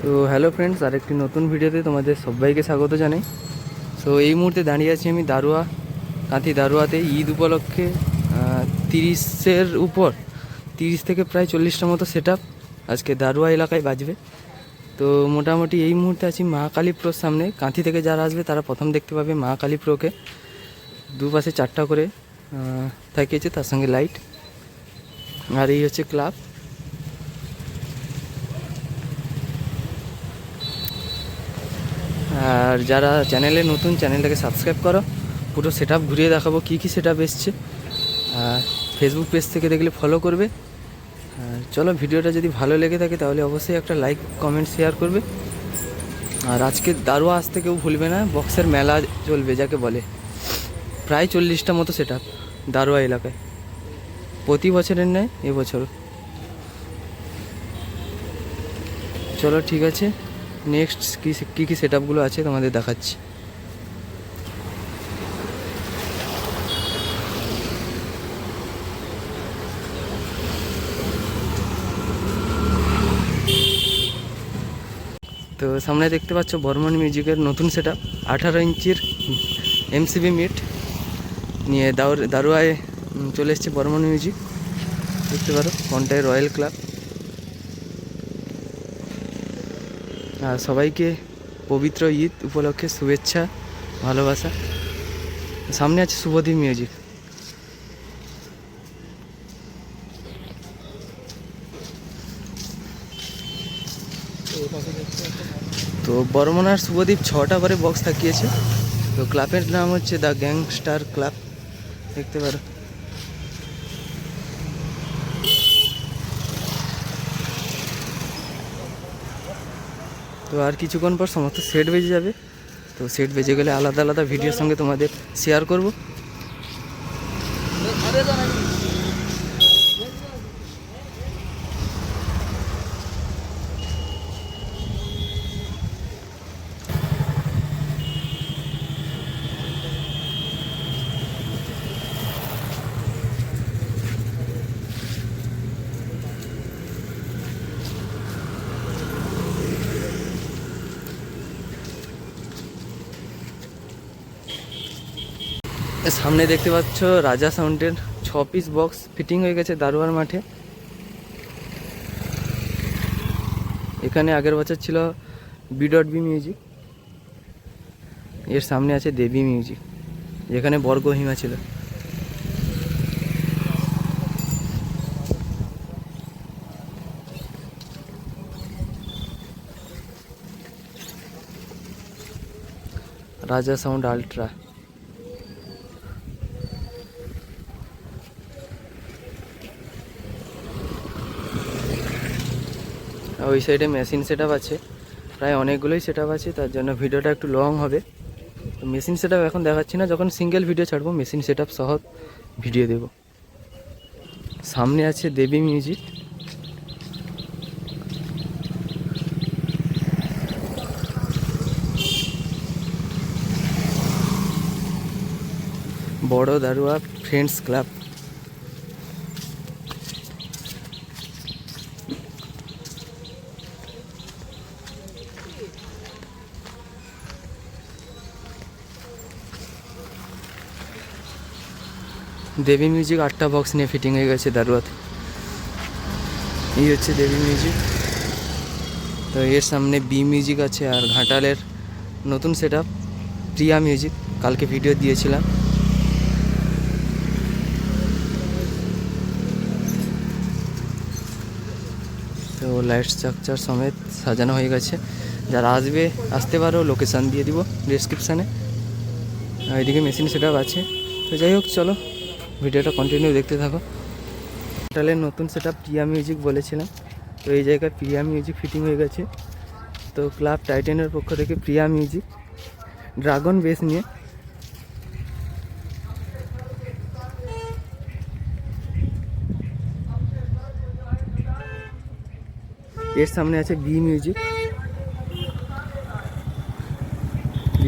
তো hello friends, আরেকটি নতুন ভিডিওতে তোমাদের সবাইকে স্বাগত জানাই। সো এই মুহূর্তে দাঁড়িয়ে আছি আমি দারুয়া, কাঁথি দারুয়াতে। ঈদ উপলক্ষে 30-এর উপর 30 থেকে প্রায় 40টা মতো সেট আপ আজকে দারুয়া এলাকায় বাজবে। তো মোটামুটি এই মুহূর্তে আছি মহাকালী প্রোর সামনে। কাঁথি থেকে যারা আসবে তারা প্রথম দেখতে পাবে মহাকালী প্রোকে। দুপাশে 4টা করে থাকিয়েছে, তার সঙ্গে লাইট। আর এই হচ্ছে ক্লাব। আর যারা চ্যানেলে নতুন, চ্যানেলটাকে সাবস্ক্রাইব করো। পুরো সেট আপ ঘুরিয়ে দেখাবো কী কী সেট আপ এসছে। আর ফেসবুক পেজ থেকে দেখলে ফলো করবে। আর চলো, ভিডিওটা যদি ভালো লেগে থাকে তাহলে অবশ্যই একটা লাইক, কমেন্ট, শেয়ার করবে। আর আজকে দারুয়া আসতে কেউ ভুলবে না, বক্সের মেলা চলবে যাকে বলে। প্রায় 40টা মতো সেট আপ দারুয়া এলাকায়, প্রতি বছরের নেয় এবছর। চলো ঠিক আছে, নেক্সট কী কী সেট আপগুলো আছে তোমাদের দেখাচ্ছি। তো সামনে দেখতে পাচ্ছ বর্মন মিউজিকের নতুন সেট আপ, 18 ইঞ্চির MCB মিট নিয়ে দারুয়ায় চলে এসছে বর্মন মিউজিক। দেখতে পারো কোনটায় রয়্যাল ক্লাব। আর সবাইকে পবিত্র ঈদ উপলক্ষে শুভেচ্ছা, ভালোবাসা। সামনে আছে শুভদীপ মিউজিক। তো বর্মন আর শুভদীপ 6টা করে বক্স থাকিয়েছে। তো ক্লাবের নাম হচ্ছে দ্য গ্যাংস্টার ক্লাব, দেখতে পারো। তো আর কিছুক্ষণ পর সমস্ত সেট বেজে যাবে। তো সেট বেজে গেলে আলাদা আলাদা ভিডিওর সঙ্গে তোমাদের শেয়ার করব। সামনে দেখতে পাচ্ছ রাজা সাউন্ডের 6 পিস বক্স ফিটিং হয়ে গেছে দারুয়ার মাঠে। এখানে আগের বছর ছিল B.B মিউজিক, এর সামনে আছে দেবী মিউজিক, যেখানে বর্গহিমা ছিল। রাজা সাউন্ড আলট্রা। ওই সাইডে মেশিন সেট আপ আছে, প্রায় অনেকগুলোই সেট আপ আছে, তার জন্য ভিডিওটা একটু লং হবে। তো মেশিন সেট আপ এখন দেখাচ্ছি না, যখন সিঙ্গেল ভিডিও ছাড়বো মেশিন সেট আপ সহ ভিডিও দেব। সামনে আছে দেবী মিউজিক। বড় দারুয়া ফ্রেন্ডস ক্লাব। দেবী মিউজিক 8টা বক্স নিয়ে ফিটিং হয়ে গেছে দারুয়াতে। এই হচ্ছে দেবী মিউজিক। তো এর সামনে বি মিউজিক আছে। আর ঘাটালের নতুন সেট আপ প্রিয়া মিউজিক, কালকে ভিডিও দিয়েছিলাম। তো লাইট স্ট্রাকচার সমেত সাজানো হয়ে গেছে। যারা আসতে পারো, লোকেশান দিয়ে দিব ডিসক্রিপশানে। এদিকে মেশিন সেট আপ আছে। তো যাই হোক, চলো ভিডিওটা কন্টিনিউ দেখতে থাকো। ঘাটালের নতুন সেট আপ প্রিয়া মিউজিক বলেছিলাম, তো এই জায়গায় প্রিয়া মিউজিক ফিটিং হয়ে গেছে। তো ক্লাব টাইটেনের পক্ষ থেকে প্রিয়া মিউজিক ড্রাগন বেস নিয়ে। এর সামনে আছে বি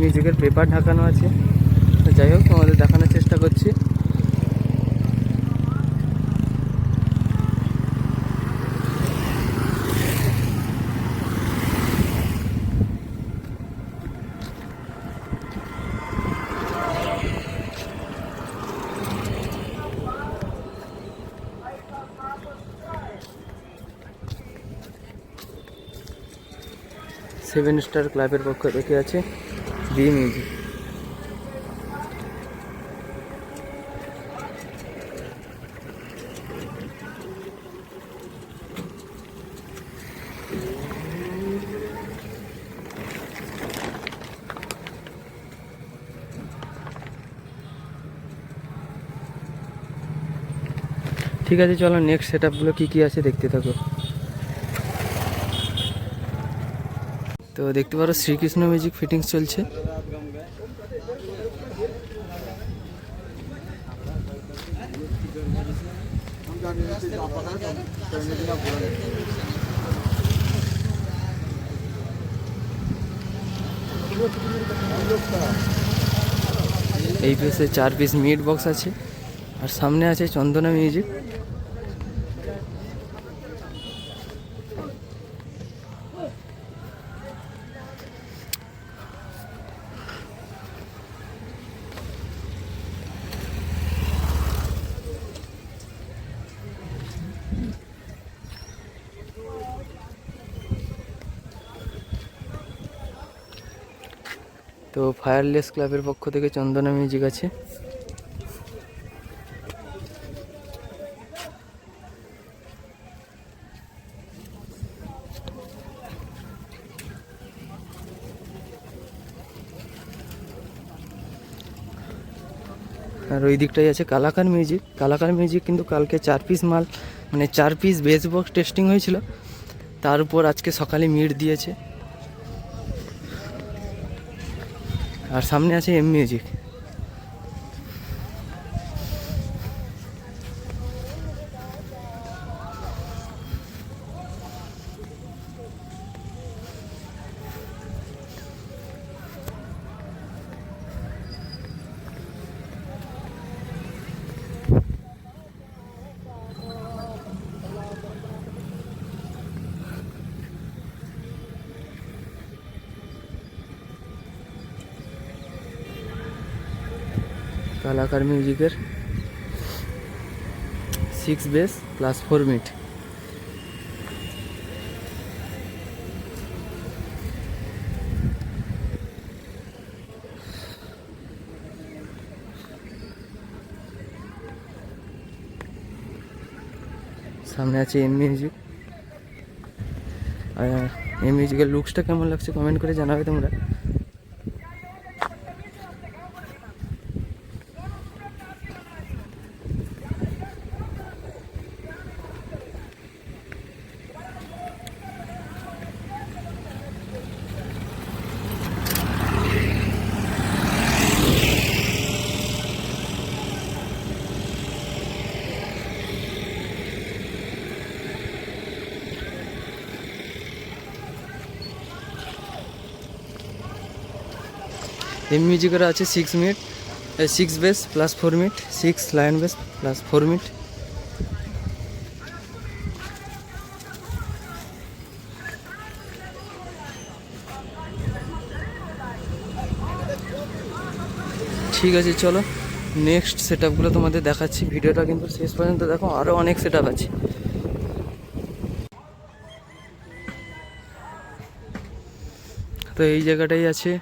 মিউজিকের পেপার ঢাকানো আছে। তো যাই হোক, তোমাদের দেখানোর চেষ্টা করছি। সেভেন স্টার ক্লাবের পক্ষ থেকে আছে বি মিউজিক। ঠিক আছে, চলো নেক্সট সেট আপগুলো কী কী আছে দেখতে থাকো। তো দেখতে পারো শ্রীকৃষ্ণ মিউজিক ফিটিংস চলছে। এই পিসে 4 পিস মিড বক্স আছে, আর সামনে আছে চন্দনা মিউজিক। তো ফায়ারলেস ক্লাবের পক্ষ থেকে চন্দনা মিউজিক আছে। আর ওই দিকটাই আছে কালাকার মিউজিক। কালাকার মিউজিক কিন্তু কালকে 4 পিস মাল, মানে 4 পিস বেস বক্স টেস্টিং হয়েছিল, তার উপর আজকে সকালে মিড দিয়েছে। আর সামনে আছে এম মিউজিক। কালাকার মিউজিকের 6 বেস প্লাস 4 মিড। সামনে আছে এম মিউজিক। আর এম মিউজিকের লুকসটা কেমন লাগছে কমেন্ট করে জানাবে তোমরা। এম মিউজিকের আছে 6 base plus 4 mid, 6 line base plus 4 mid. ঠিক আছে, চলো নেক্সট সেট আপগুলো তোমাদের দেখাচ্ছি। ভিডিওটা কিন্তু শেষ পর্যন্ত দেখো, আরও অনেক সেট আপ আছে। তো এই জায়গাটাই আছে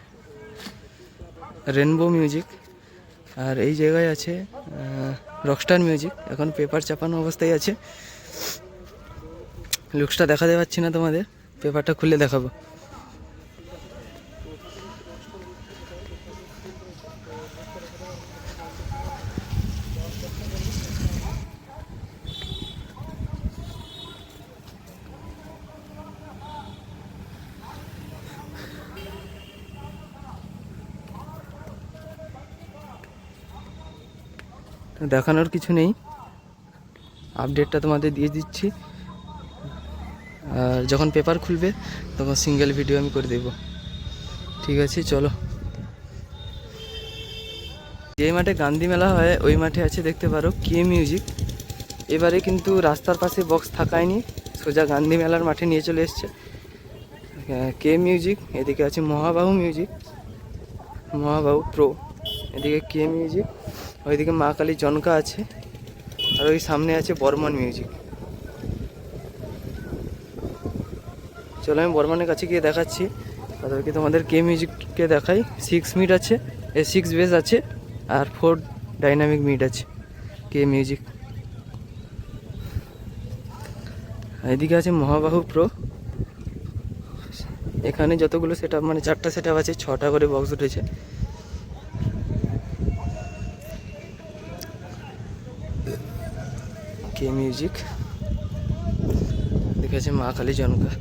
রেনবো মিউজিক, আর এই জায়গায় আছে রকস্টার মিউজিক। এখন পেপার চাপানো অবস্থায় আছে, লুকসটা দেখাতে পারছি না তোমাদের, পেপারটা খুলে দেখাবো। দেখানোর কিছু নেই, আপডেটটা তোমাদের দিয়ে দিচ্ছি। আর যখন পেপার খুলবে তখন সিঙ্গেল ভিডিও আমি করে দেব। ঠিক আছে, চলো। যে মাঠে গান্ধী মেলা হয় ওই মাঠে আছে দেখতে পারো কে মিউজিক। এবারে কিন্তু রাস্তার পাশে বক্স থাকায়নি, সোজা গান্ধী মেলার মাঠে নিয়ে চলে এসছে কে মিউজিক। এদিকে আছে মহাবাহু মিউজিক, মহাবাহু প্রো। এদিকে কে মিউজিক, ওইদিকে মা কালী জনকা আছে, আর ওই সামনে আছে বর্মন মিউজিক। চলো আমি বর্মনের কাছে গিয়ে দেখাচ্ছি তাদেরকে তোমাদের কে মিউজিককে দেখাই। 6 মিড আছে, 6 বেস আছে আর 4 ডাইনামিক মিড আছে কে মিউজিক। এদিকে আছে মহাবাহু প্রো। এখানে যতগুলো সেট আপ, মানে 4টা সেট আপ আছে, 6টা করে বক্স উঠেছে। কে মিউজিক। দেখে আছে মা কালী জনকা।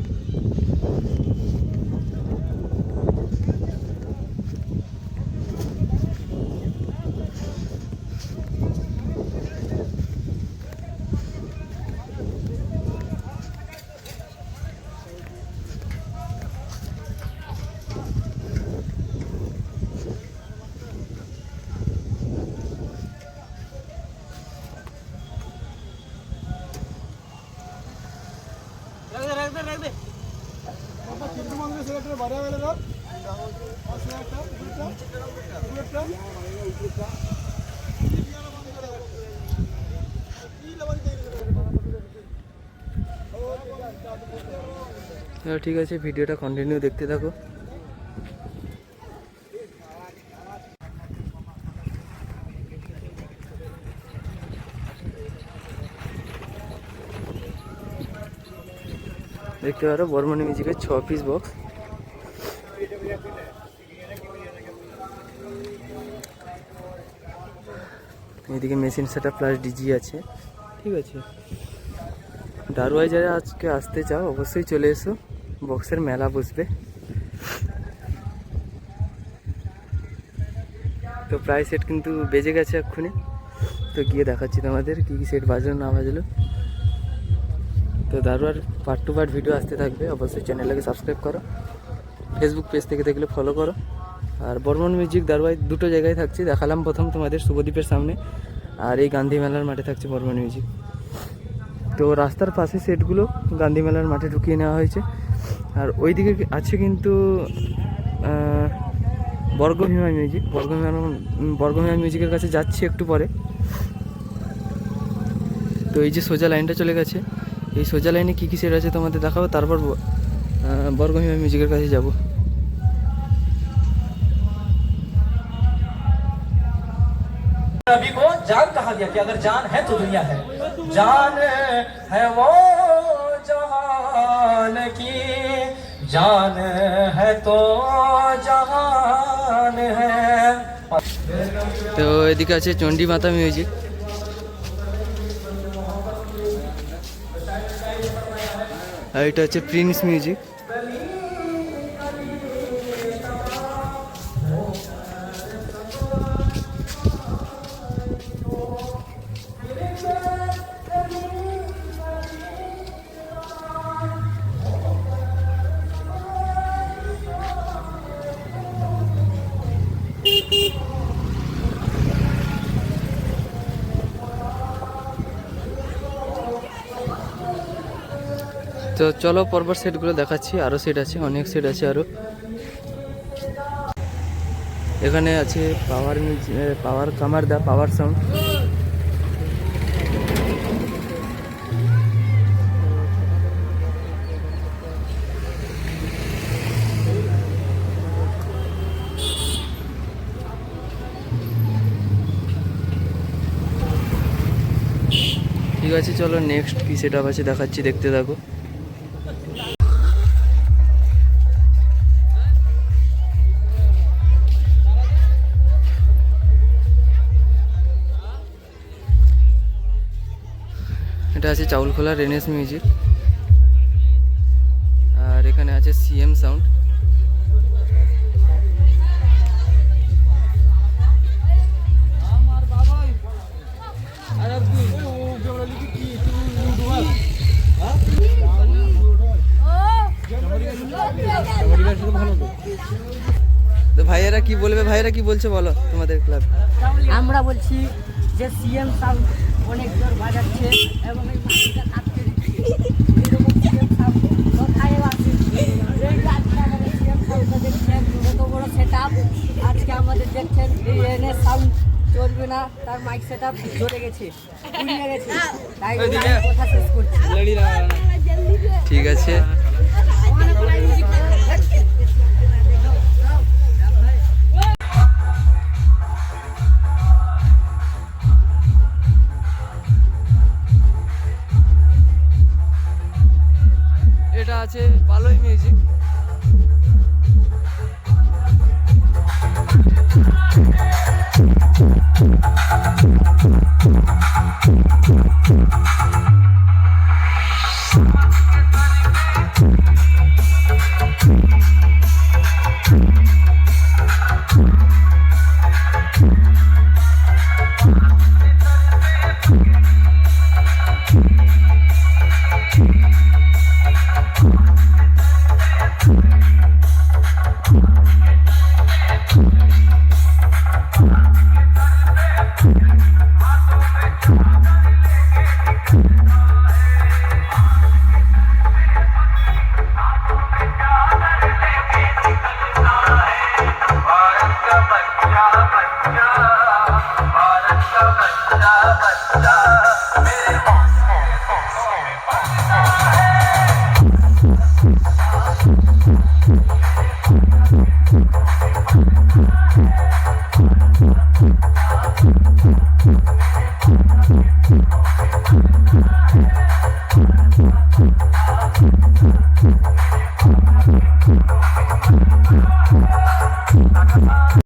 ঠিক আছে, ভিডিওটা কন্টিনিউ দেখতে থাকো। দেখতে পারো বর্মনী মিউজিকের 6 পিস বক্স। এদিকে মেশিন সেটআপ প্লাস ডিজি আছে। ঠিক আছে, দারুয়ায় যারা আজকে আসতে চাও অবশ্যই চলে এসো, বক্সের মেলা বসবে। তো প্রায় সেট কিন্তু বেজে গেছে এক্ষুনি, তো গিয়ে দেখাচ্ছি তোমাদের কী কী সেট বাজলো না বাজলো। তো দারুয়ার পার্ট টু পার্ট ভিডিও আসতে থাকবে, অবশ্যই চ্যানেলটাকে সাবস্ক্রাইব করো, ফেসবুক পেজ থেকে দেখলে ফলো করো। আর বর্মন মিউজিক দারুয়ায় দুটো জায়গায় থাকছে, দেখালাম প্রথম তোমাদের শুভদ্বীপের সামনে, আর এই গান্ধী মেলার মাঠে থাকছে বর্মন মিউজিক। তো রাস্তার পাশে সেটগুলো গান্ধী মেলার মাঠে ঢুকিয়ে নেওয়া হয়েছে। আর ওইদিকে আছে কিন্তু বর্গভীমা মিউজিক। বর্গভীমা মিউজিকের কাছে যাচ্ছি একটু পরে। তো এই যে সোজা লাইনটা চলে গেছে, এই সোজা লাইনে কী কী সেট আছে তোমাদের দেখাবো, তারপর বর্গভীমা মিউজিকের কাছে যাব। नबी को जान कहा गया कि अगर जान है तो दुनिया है, जान है वो जहान की, जान है तो जहान है। তো এদিকে আছে চণ্ডী মাতা মিউজিক। আর এটা হচ্ছে প্রিন্স মিউজিক। তো চলো পরপর সেটগুলো দেখাচ্ছি, আরও সেট আছে, অনেক সেট আছে আরও। এখানে আছে পাওয়ার কামার দা পাওয়ার সাউন্ড। ঠিক আছে, চলো নেক্সট কি সেট আপ আছে দেখাচ্ছি, দেখতে থাকো। এটা আছে চাউলখোলা রেনেস মিউজিক। আর এখানে আছে সিএম সাউন্ড। তো ভাইয়েরা কি বলবে, ভাইয়েরা কি বলছে বলো তোমাদের ক্লাব। আমরা বলছি যে সিএম সাউন্ড অনেক জোর বাজাচ্ছে এবং এই মাটিটা কাটতে দিচ্ছে, এরকম সিএম সাউন্ড কোথায় আছে? এই আজকে আমাদের সিএম সাউন্ডটা দেখছেন, কত বড় সেট আপ আজকে আমাদের দেখছেন। এই এনএস সাউন্ড চলবে না, তার মাইক সেট আপ জ্বলে গেছে, পুড়িয়ে গেছে, তাই কথা শেষ করছি। ঠিক আছে।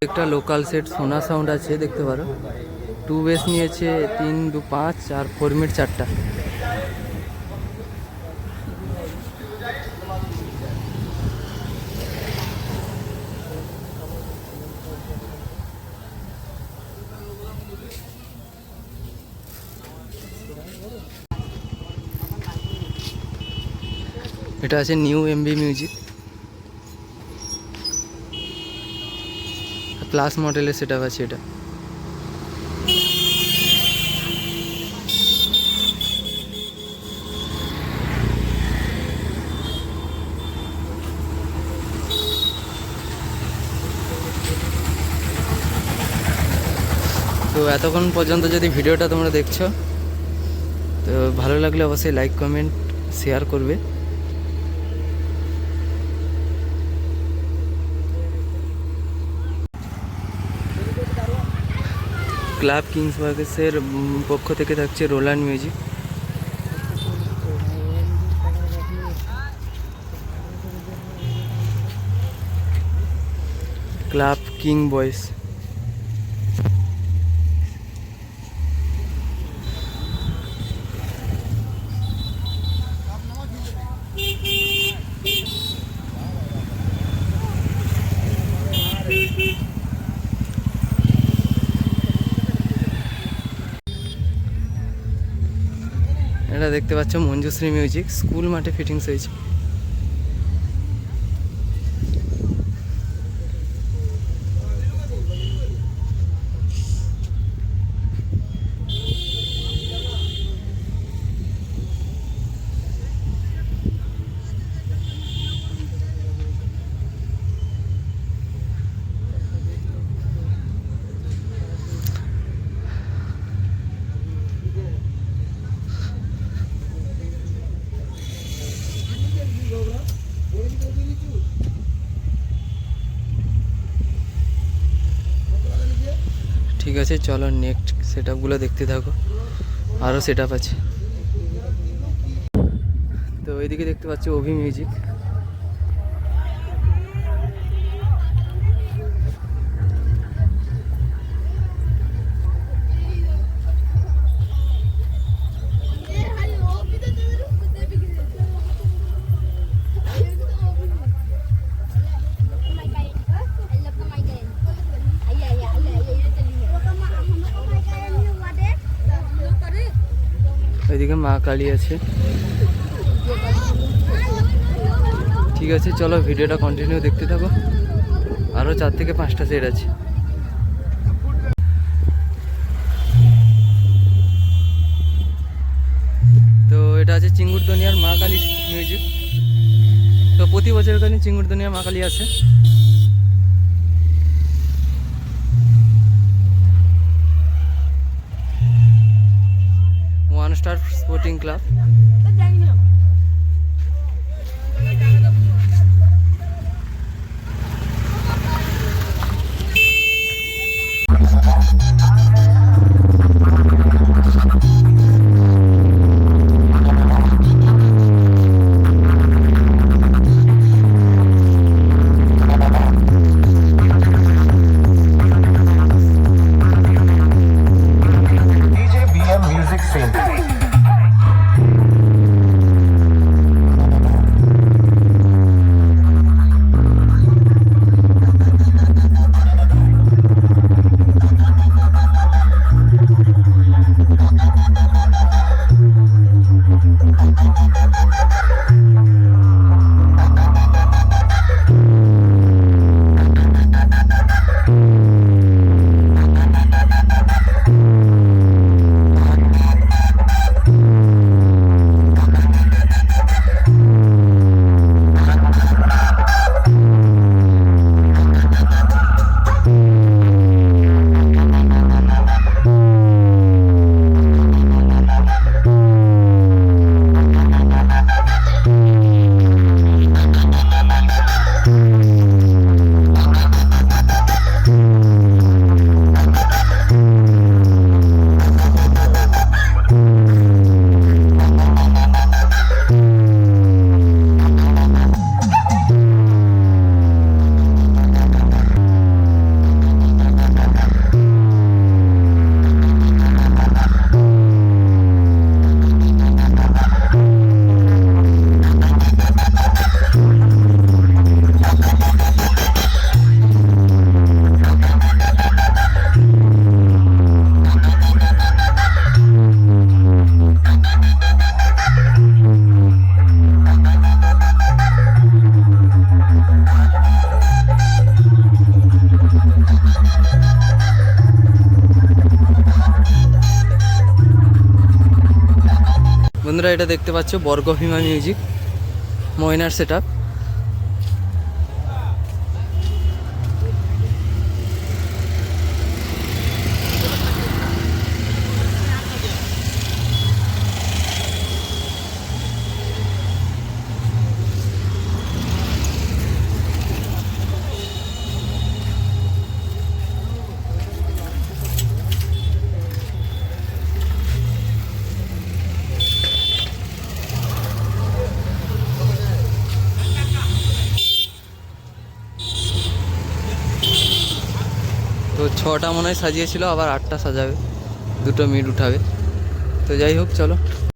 একটা লোকাল সেট সোনা সাউন্ড আছে, দেখতে পারো। 2 বেস নিয়েছে 3, 2, 5 আর 4 মিনিট 4টা। এটা আছে নিউ এমবি মিউজিক, প্লাস মডেলের সেট আপ আছে এটা। তো এতক্ষণ পর্যন্ত যদি ভিডিওটা তোমরা দেখছো, তো ভালো লাগলে অবশ্যই লাইক কমেন্ট শেয়ার করবে। ক্লাব কিংস বার্গেসের পক্ষ থেকে থাকছে রোল্যান্ড মিউজিক। ক্লাব কিং বয়েস। এটা দেখতে পাচ্ছ মঞ্জুশ্রী মিউজিক, স্কুল মাঠে ফিটিংস হয়েছে। ঠিক আছে, চলো নেক্সট সেট আপগুলো দেখতে থাকো, আরও সেট আপ আছে। তো এইদিকে দেখতে পাচ্ছি অভি মিউজিক। ওইদিকে মা কালী আছে। ঠিক আছে, চলো ভিডিওটা কন্টিনিউ দেখতে থাকো, আরও 4 থেকে 5টা সেট আছে। তো এটা আছে চিঙ্গুরদনিয়ার মা কালী মিউজিক। তো প্রতি বছর কালী চিঙ্গুরদনিয়া মা কালী আছে। One star sporting club. DJ BM Music Center. বন্ধুরা এটা দেখতে পাচ্ছ বর্গভীমা মিউজিক ময়নার সেট আপ। তো 6টা মনে হয় সাজিয়েছিল, আবার 8টা সাজাবে, 2টো মিড উঠাবে। তো যাই হোক চলো।